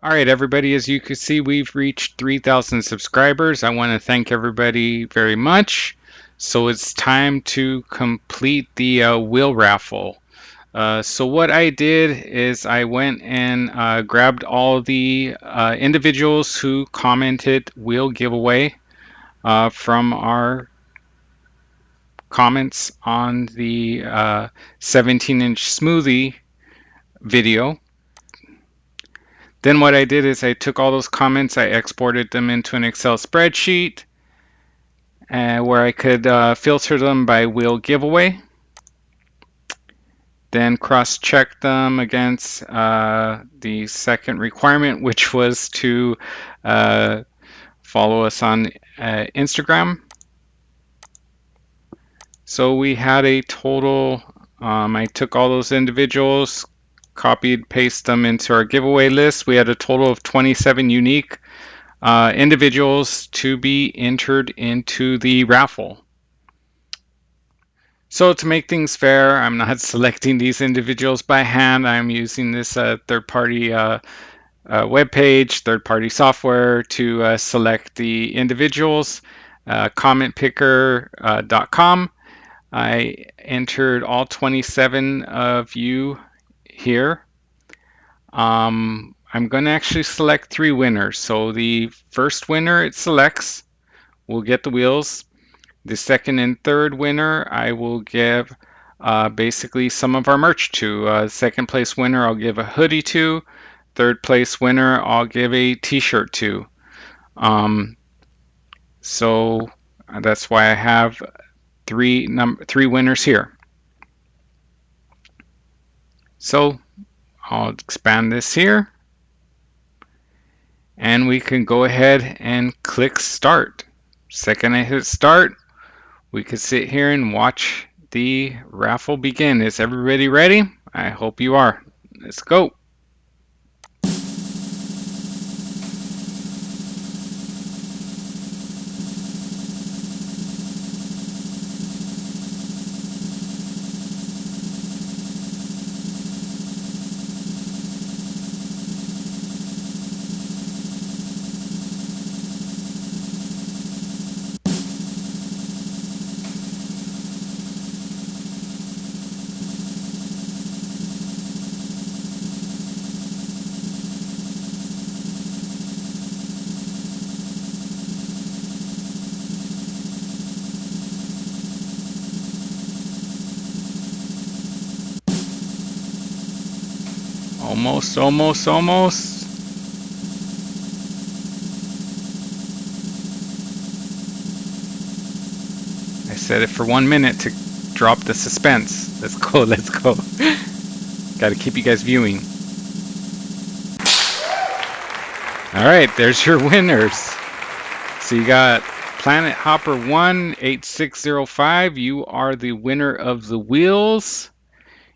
All right, everybody, as you can see, we've reached 3,000 subscribers. I want to thank everybody very much. So it's time to complete the wheel raffle. So what I did is I went and grabbed all the individuals who commented wheel giveaway from our comments on the 17-inch smoothie video. Then what I did is I took all those comments, I exported them into an Excel spreadsheet where I could filter them by wheel giveaway. Then cross-check them against the second requirement, which was to follow us on Instagram. So we had a total, I took all those individuals, copied, pasted them into our giveaway list. We had a total of 27 unique individuals to be entered into the raffle. So to make things fair, I'm not selecting these individuals by hand. I'm using this third-party web page, third-party software to select the individuals. Commentpicker.com. I entered all 27 of you here. I'm going to actually select 3 winners. So the first winner it selects will get the wheels. The second and third winner I will give basically some of our merch to. Second place winner I'll give a hoodie to. Third place winner I'll give a t-shirt to. So that's why I have three winners here. So I'll expand this here. And we can go ahead and click start. Second I hit start, we could sit here and watch the raffle begin. Is everybody ready? I hope you are. Let's go. Almost, almost, almost. I said it for 1 minute to drop the suspense. Let's go, let's go. Gotta keep you guys viewing. All right, there's your winners. So you got Planet Hopper 18605. You are the winner of the wheels.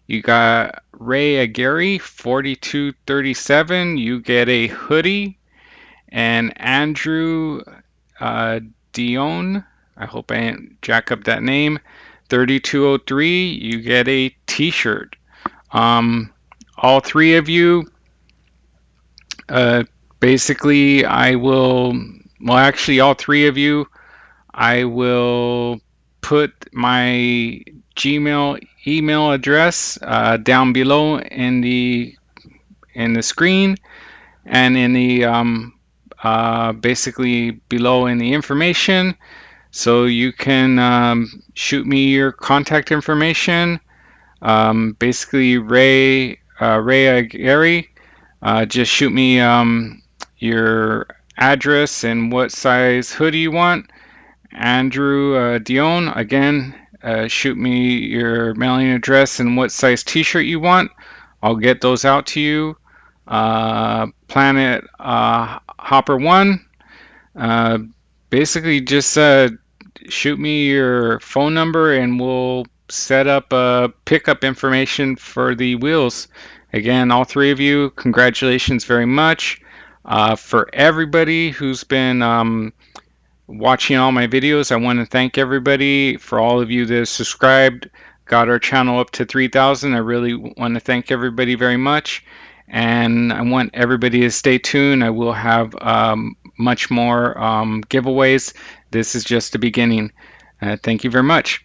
You got Ray Aguirre 4237. You get a hoodie. And Andrew Dion, I hope I didn't jack up that name, 3203. You get a t-shirt. All 3 of you, basically I will, well actually all 3 of you, I will put my Gmail email address down below in the screen and in the basically below in the information, so you can shoot me your contact information. Basically Ray Aguirre, just shoot me your address and what size hoodie you want. Andrew Dion, again, shoot me your mailing address and what size t-shirt you want. I'll get those out to you. Planet Hopper 1, basically just shoot me your phone number and we'll set up pickup information for the wheels. Again, all 3 of you, congratulations very much. For everybody who's been watching all my videos, I want to thank everybody. For all of you that have subscribed, got our channel up to 3,000. I really want to thank everybody very much. and I want everybody to stay tuned. I will have much more giveaways. This is just the beginning. Thank you very much.